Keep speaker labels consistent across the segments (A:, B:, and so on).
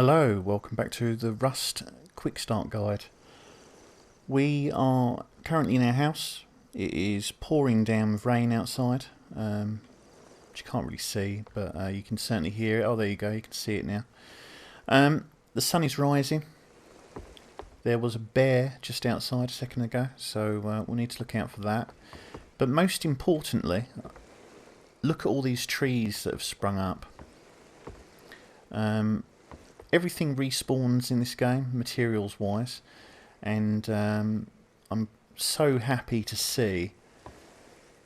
A: Hello, welcome back to the Rust Quick Start Guide. We are currently in our house. It is pouring down with rain outside, which you can't really see, but you can certainly hear it. Oh, there you go, you can see it now. The sun is rising. There was a bear just outside a second ago, so we'll need to look out for that. But most importantly, look at all these trees that have sprung up. Everything respawns in this game, materials wise, and I'm so happy to see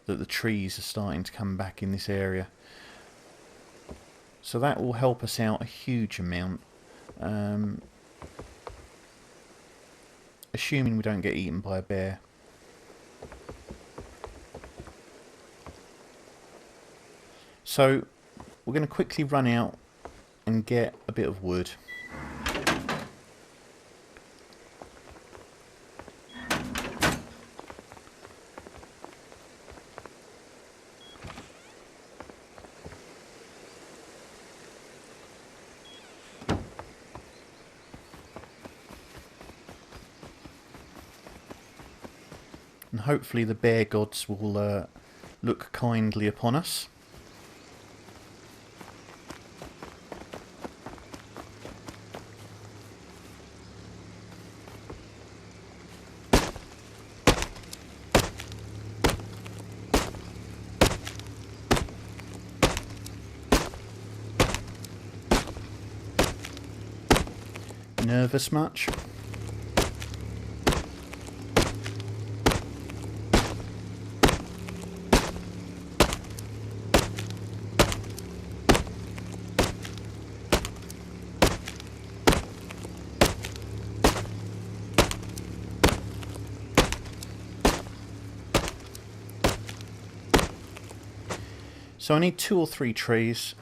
A: that the trees are starting to come back in this area. So that will help us out a huge amount, assuming we don't get eaten by a bear. So we're going to quickly run out and get a bit of wood. And hopefully the bear gods will look kindly upon us. Nervous much? So I need 2 or 3 trees.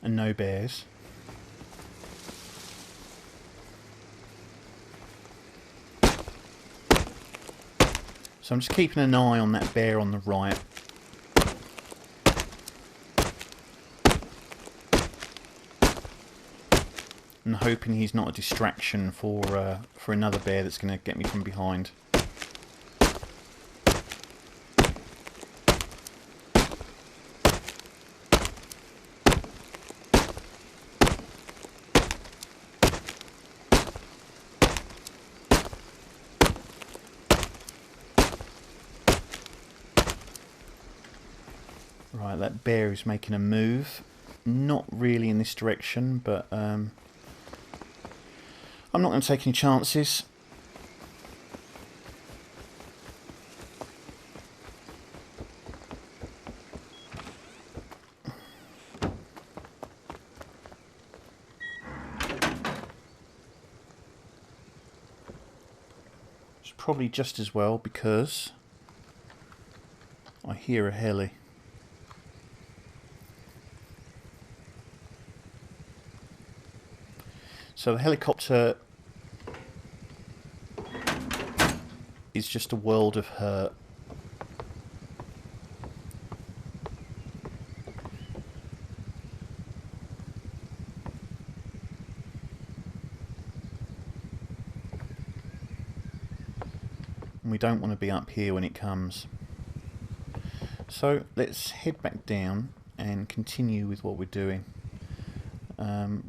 A: And no bears. So I'm just keeping an eye on that bear on the right. And hoping he's not a distraction for another bear that's going to get me from behind. Right, that bear is making a move. Not really in this direction, but I'm not going to take any chances. It's probably just as well because I hear a heli. So the helicopter is just a world of hurt. And we don't want to be up here when it comes. So let's head back down and continue with what we're doing.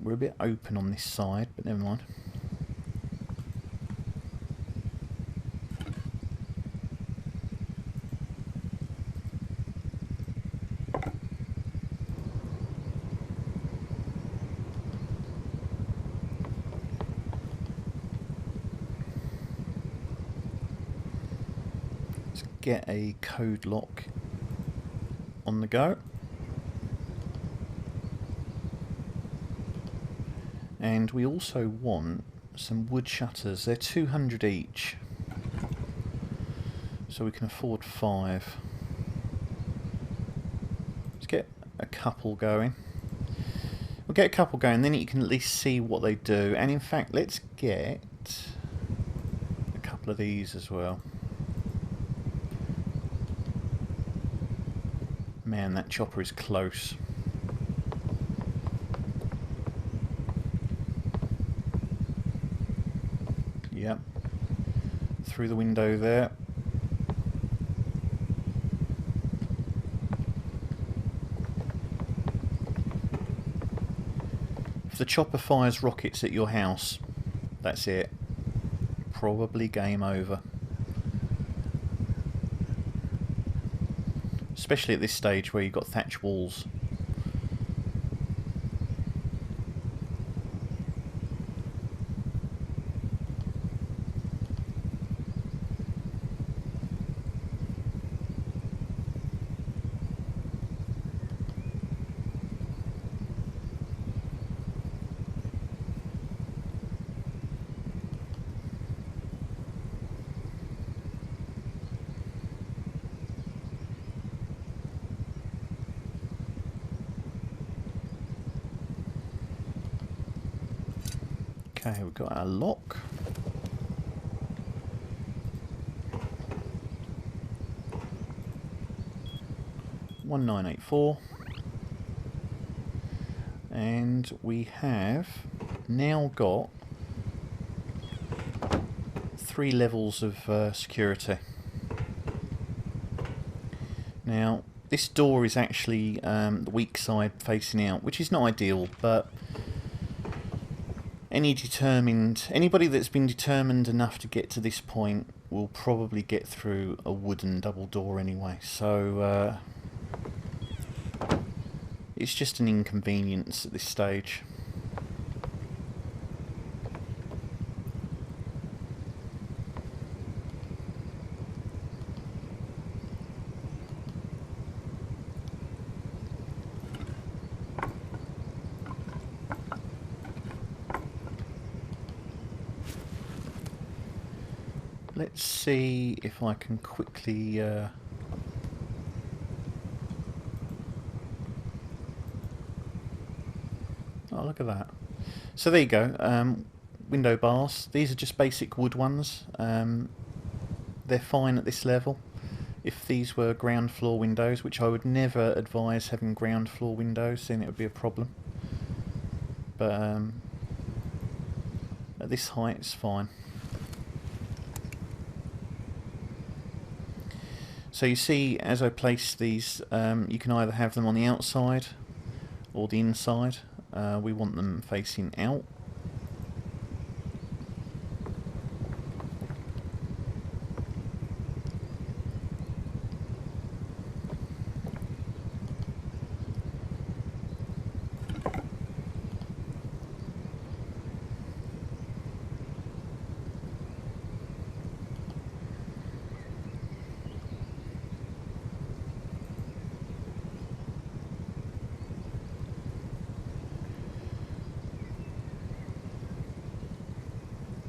A: We're a bit open on this side, but never mind. Let's get a code lock on the go. And we also want some wood shutters. They're 200 each. So we can afford 5. Let's get a couple going. We'll get a couple going, then you can at least see what they do. And in fact, let's get a couple of these as well. Man, that chopper is close. through the window there. If the chopper fires rockets at your house, that's it. Probably game over. Especially at this stage where you've got thatch walls. Okay, we've got our lock. (1984), and we have now got 3 levels of security. Now, this door is actually the weak side facing out, which is not ideal, but anybody that's been determined enough to get to this point will probably get through a wooden double door anyway. So it's just an inconvenience at this stage. Let's see if I can quickly oh, look at that. So there you go. Window bars. These are just basic wood ones. They're fine at this level. If these were ground floor windows, which I would never advise having ground floor windows, then it would be a problem. But at this height, it's fine. So you see, as I place these, you can either have them on the outside or the inside. We want them facing out.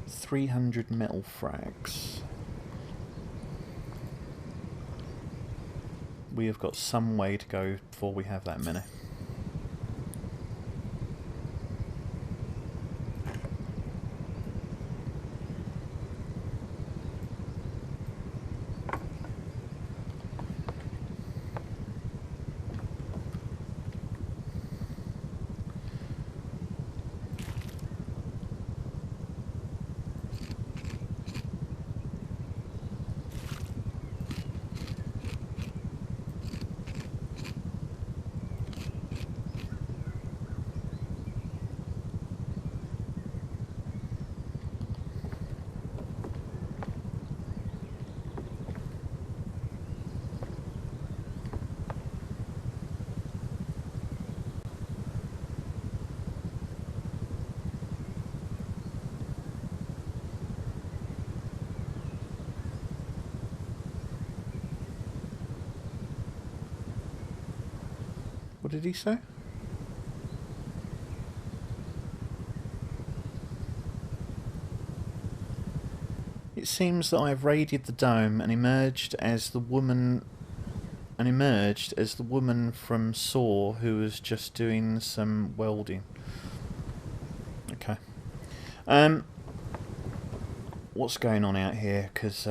A: .300 metal frags. We have got some way to go before we have that many. What did he say? It seems that I have raided the dome and emerged as the woman from Saw who was just doing some welding. Okay. What's going on out here? Because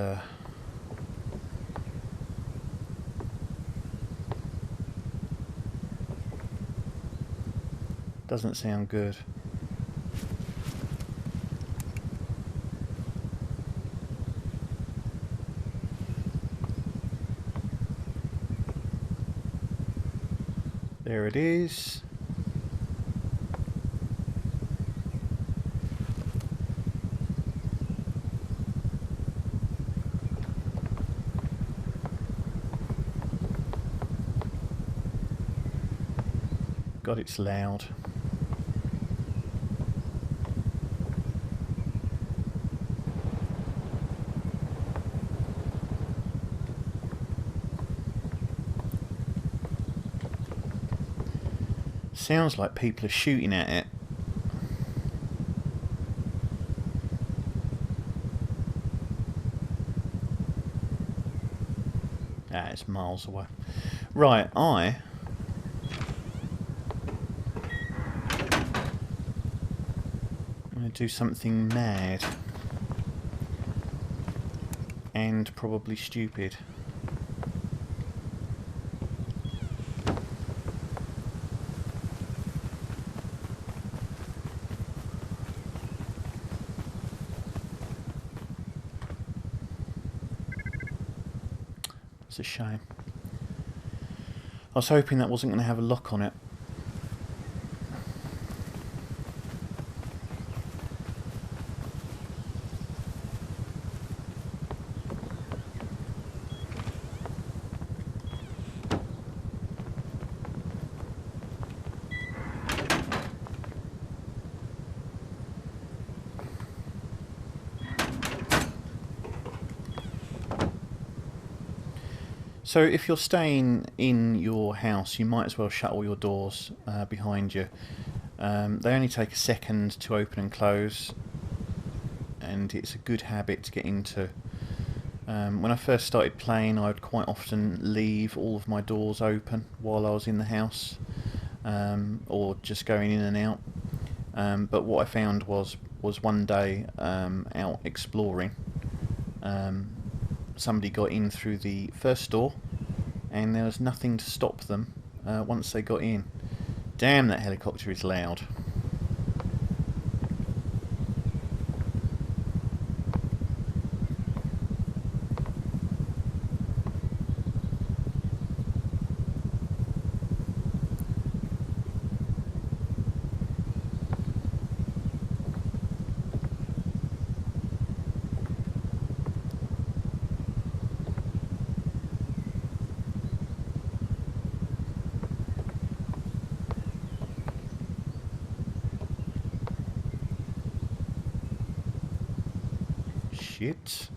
A: doesn't sound good. There it is. God, it's loud. Sounds like people are shooting at it. Ah, it's miles away. Right, I'm going to do something mad. And probably stupid. It's a shame. I was hoping that wasn't going to have a lock on it. So if you're staying in your house, you might as well shut all your doors behind you. They only take a second to open and close, and it's a good habit to get into. When I first started playing, I would quite often leave all of my doors open while I was in the house, or just going in and out. But what I found was one day out exploring, somebody got in through the first door, and there was nothing to stop them once they got in. Damn, that helicopter is loud. Shit.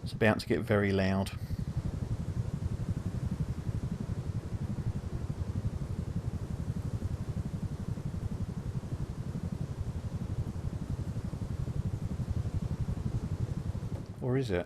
A: It's about to get very loud. Or is it?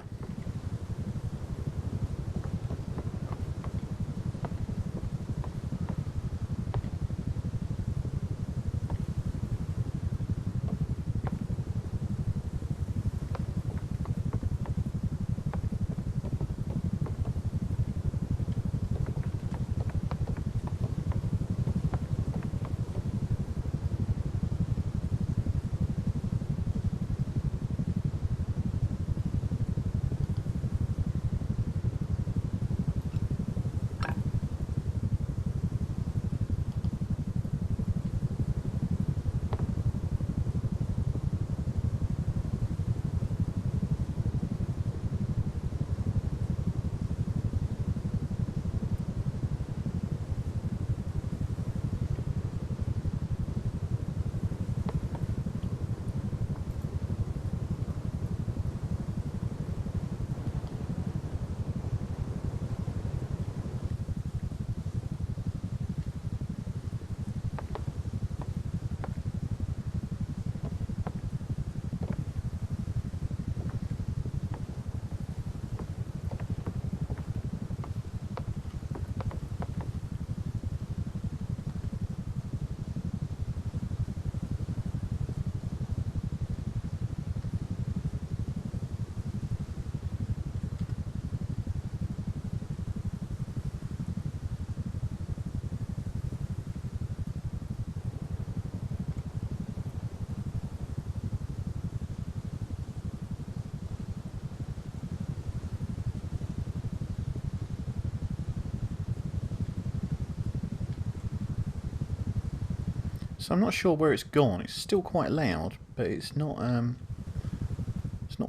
A: So I'm not sure where it's gone. It's still quite loud, but it's not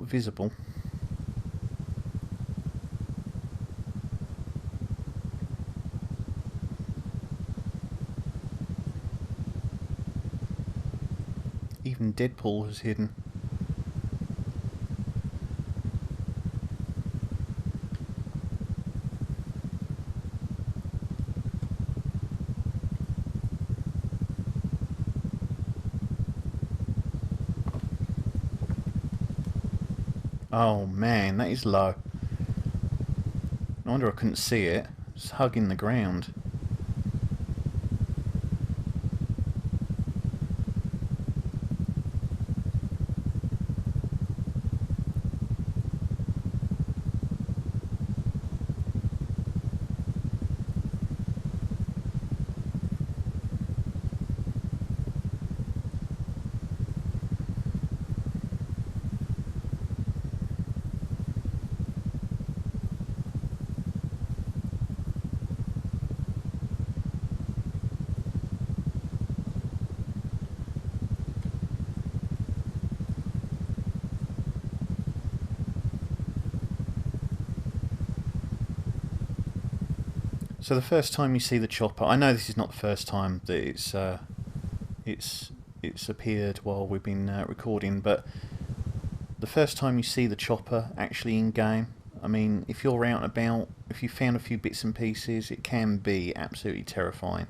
A: visible. Even Deadpool has hidden. Oh man, that is low. No wonder I couldn't see it. It's hugging the ground. So the first time you see the chopper, I know this is not the first time that it's appeared while we've been recording, but the first time you see the chopper actually in game, I mean, if you're out and about, if you found a few bits and pieces, it can be absolutely terrifying.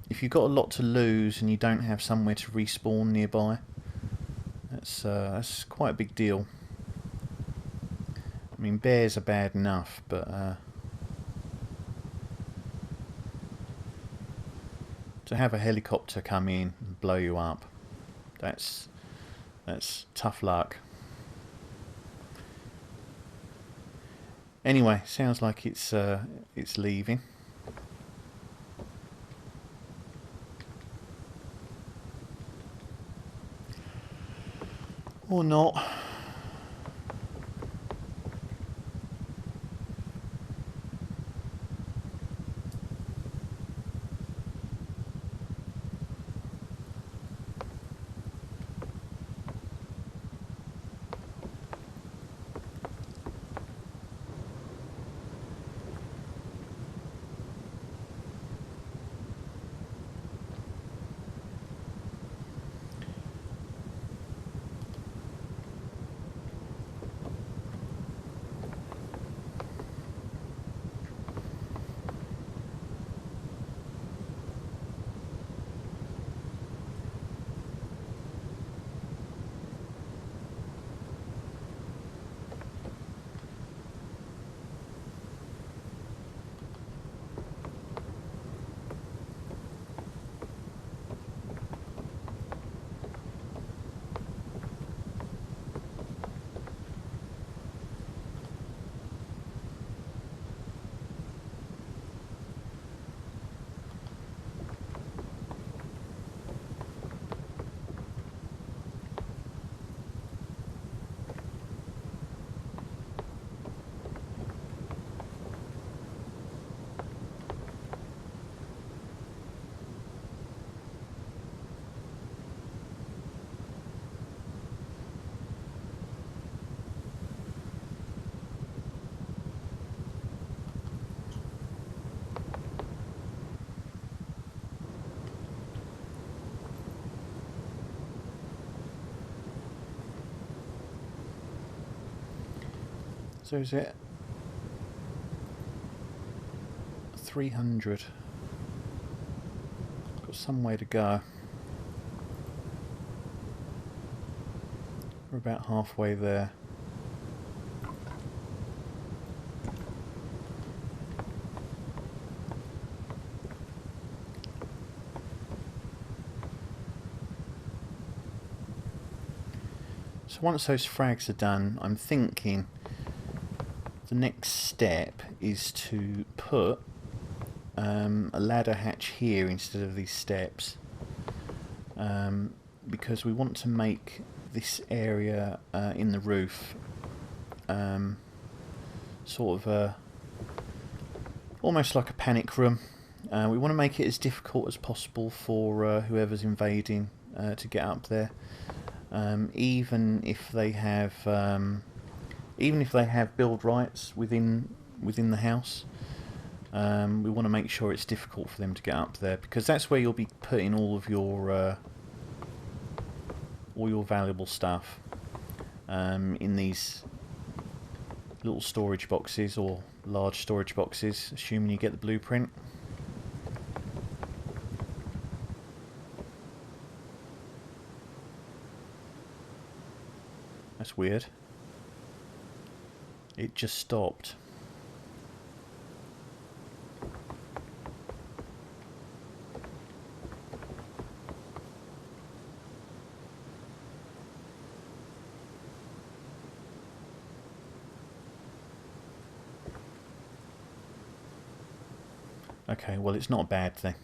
A: If you've got a lot to lose and you don't have somewhere to respawn nearby, that's quite a big deal. I mean, bears are bad enough, but to have a helicopter come in and blow you up, that's tough luck. Anyway, sounds like it's leaving. Or not. So is it 300? Got some way to go. We're about halfway there. So once those frags are done, I'm thinking the next step is to put a ladder hatch here instead of these steps, because we want to make this area in the roof sort of almost like a panic room. We want to make it as difficult as possible for whoever's invading to get up there, even if they have build rights within the house. We want to make sure it's difficult for them to get up there, because that's where you'll be putting all of your valuable stuff, in these little storage boxes or large storage boxes, assuming you get the blueprint. That's weird. It just stopped. Okay, well, it's not a bad thing.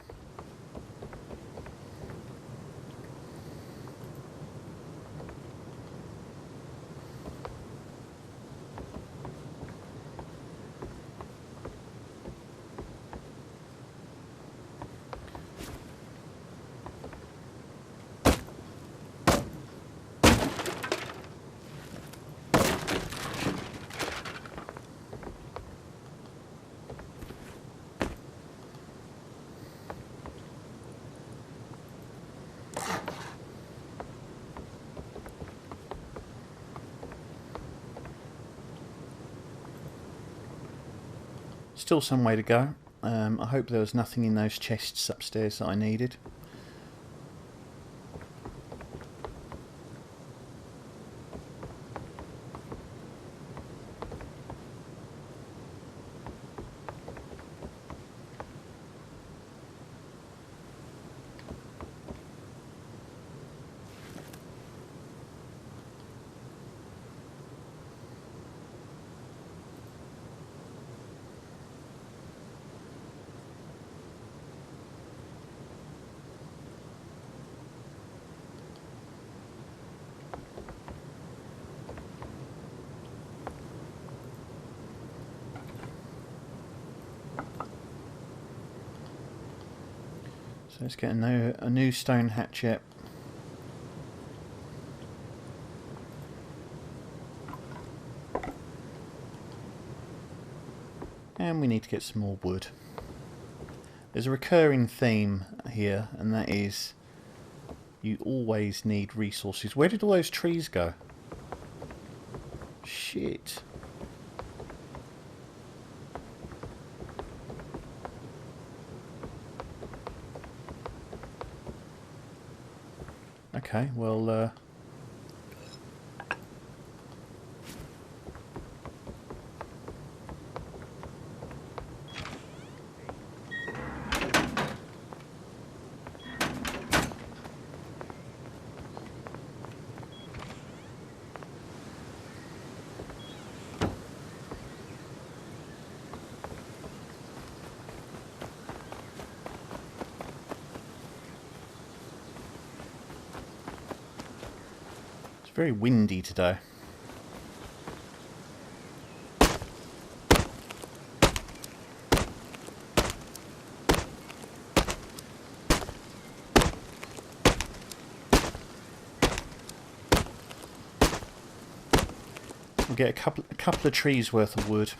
A: Still some way to go. I hope there was nothing in those chests upstairs that I needed. So let's get a new stone hatchet. And we need to get some more wood. There's a recurring theme here, and that is you always need resources. Where did all those trees go? Shit. Okay, well, very windy today. We'll get a couple of trees worth of wood.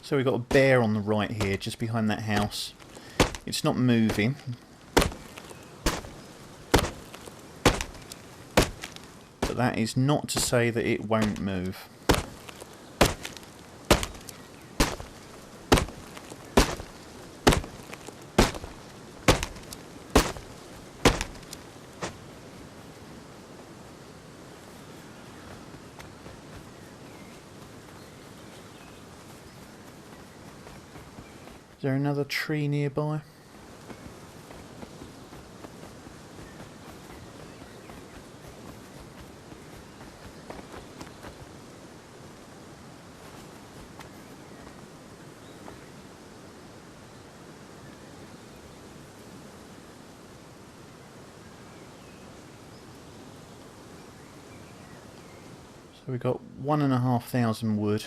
A: So we've got a bear on the right here, just behind that house. It's not moving. But that is not to say that it won't move. Is there another tree nearby? So we've got 1,500 wood.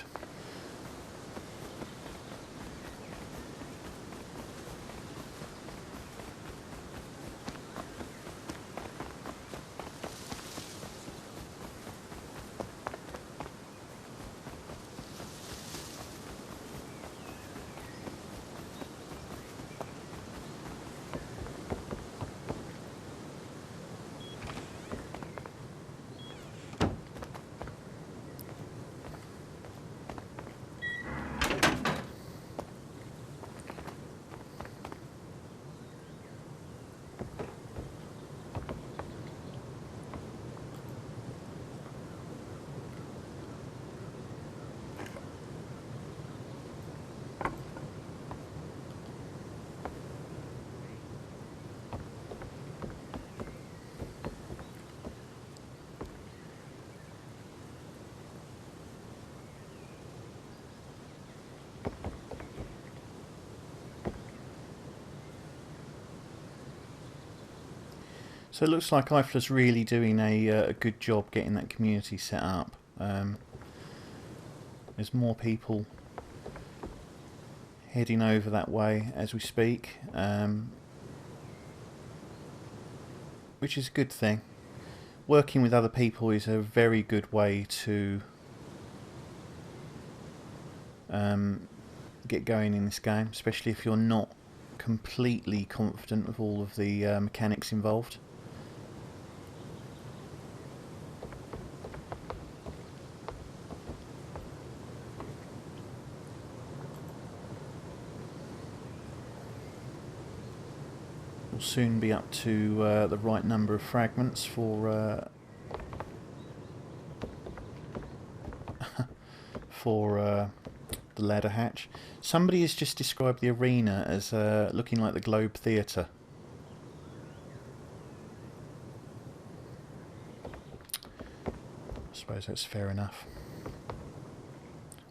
A: So it looks like IFLA's really doing a good job getting that community set up. There's more people heading over that way as we speak, which is a good thing. Working with other people is a very good way to get going in this game, especially if you're not completely confident with all of the mechanics involved. We'll soon be up to the right number of fragments for the ladder hatch. Somebody has just described the arena as looking like the Globe Theatre. I suppose that's fair enough.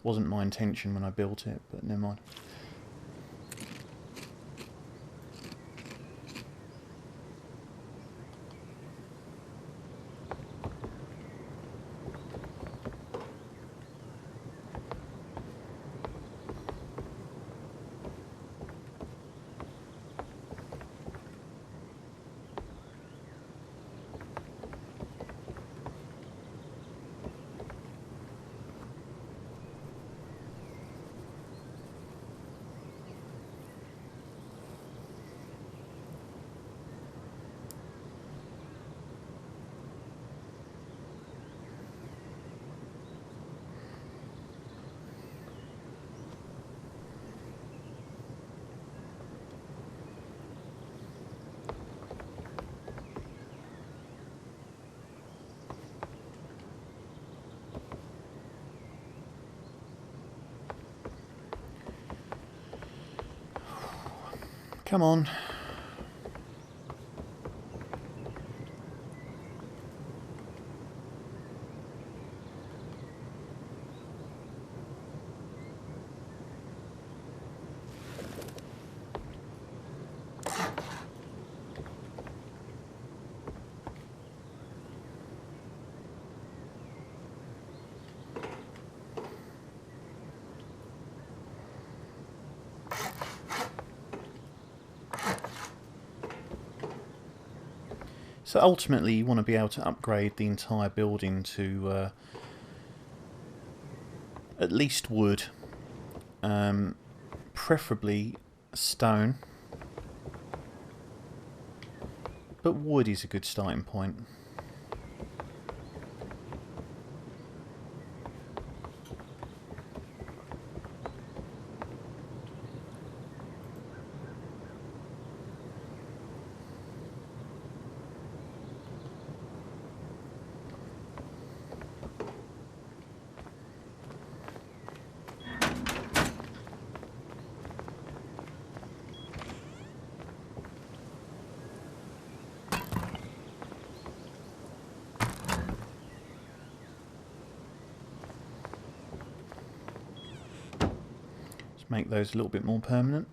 A: Wasn't my intention when I built it, but never mind. Come on. So ultimately you want to be able to upgrade the entire building to at least wood, preferably stone, but wood is a good starting point. make those a little bit more permanent.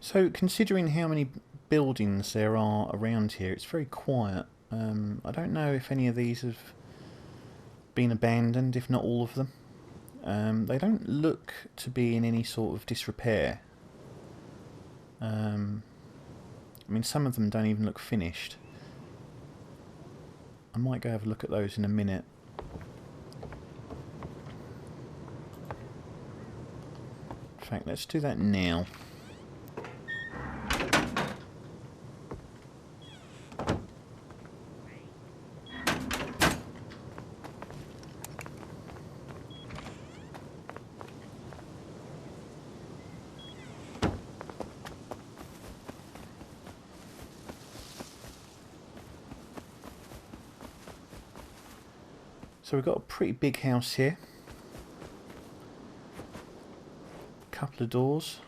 A: So, considering how many buildings there are around here, it's very quiet. I don't know if any of these have been abandoned, if not all of them. They don't look to be in any sort of disrepair. I mean, some of them don't even look finished. I might go have a look at those in a minute. In fact, let's do that now. So we've got a pretty big house here. Couple of doors.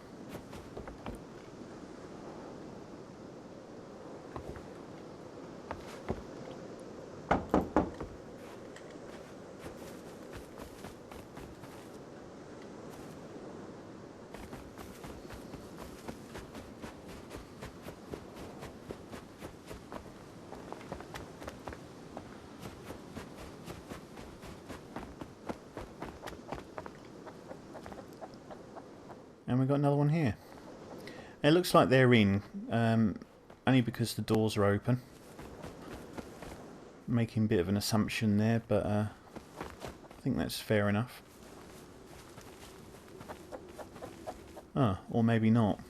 A: And we've got another one here. It looks like they're in, only because the doors are open. Making a bit of an assumption there, but I think that's fair enough. Ah, or maybe not.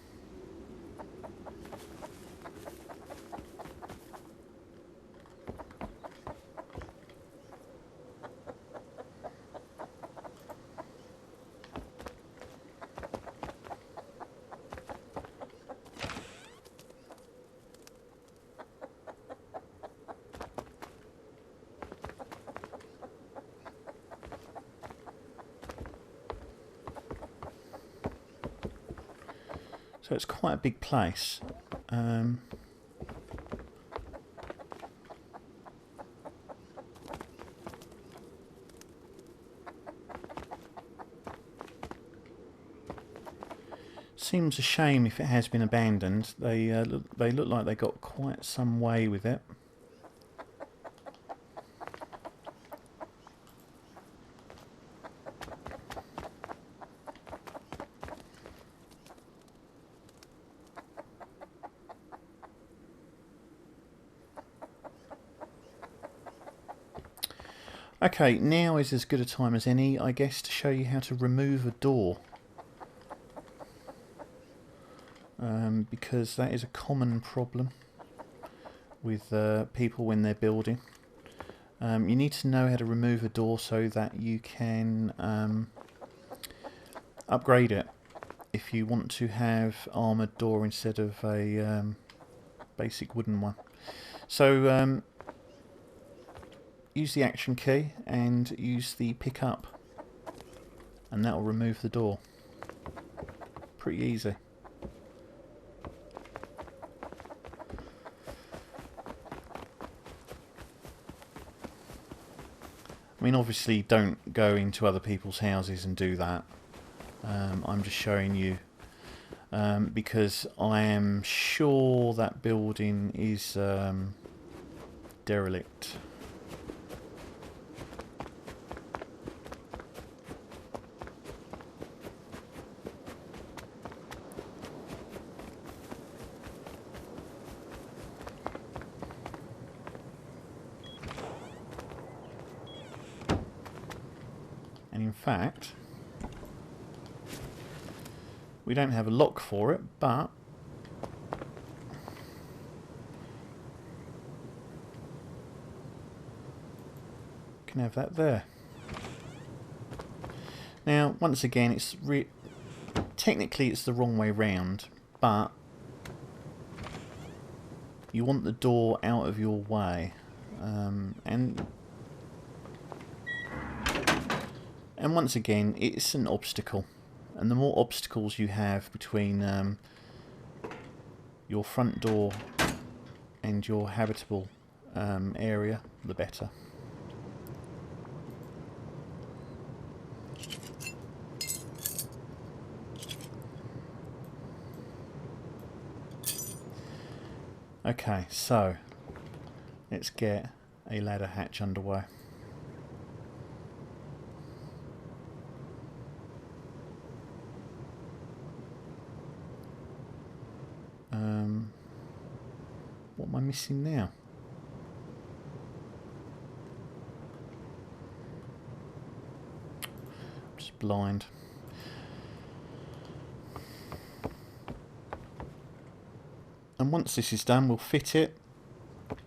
A: So it's quite a big place. Seems a shame if it has been abandoned. They look like they got quite some way with it. Okay, now is as good a time as any, I guess, to show you how to remove a door. Because that is a common problem with people when they're building. You need to know how to remove a door so that you can upgrade it if you want to have armoured door instead of a basic wooden one. So use the action key and use the pick up, and that will remove the door. Pretty easy. I mean, obviously don't go into other people's houses and do that. I'm just showing you because I am sure that building is derelict. And in fact, we don't have a lock for it, but can have that there. Now, once again, it's technically it's the wrong way round, but you want the door out of your way, and once again, it's an obstacle, and the more obstacles you have between your front door and your habitable area, the better. Okay, so let's get a ladder hatch underway. What am I missing now? I'm just blind. And once this is done, we'll fit it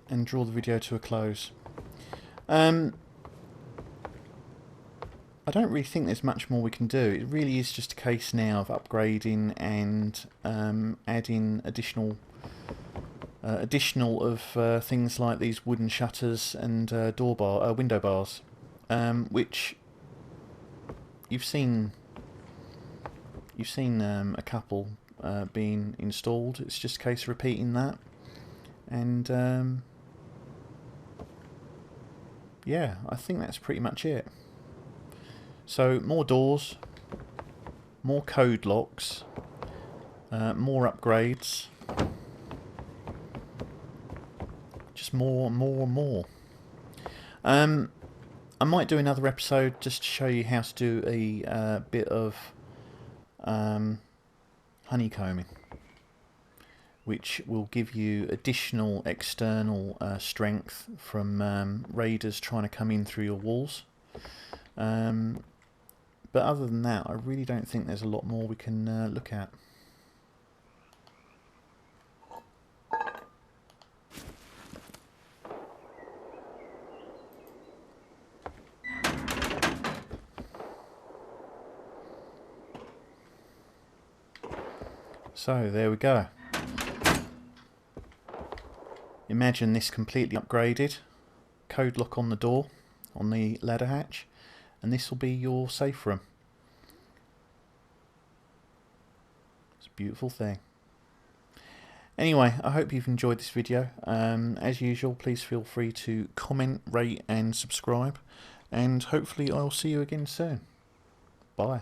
A: and draw the video to a close. I don't really think there's much more we can do. It really is just a case now of upgrading and adding additional of things like these wooden shutters and window bars, which you've seen a couple being installed. It's just a case of repeating that, and yeah, I think that's pretty much it. So more doors, more code locks, more upgrades, just more. I might do another episode just to show you how to do a bit of honeycombing, which will give you additional external strength from raiders trying to come in through your walls. But other than that, I really don't think there's a lot more we can look at. So there we go. Imagine this completely upgraded. Code lock on the door, on the ladder hatch, and this will be your safe room. It's a beautiful thing. Anyway, I hope you've enjoyed this video. As usual, please feel free to comment, rate and subscribe, and hopefully I'll see you again soon. Bye.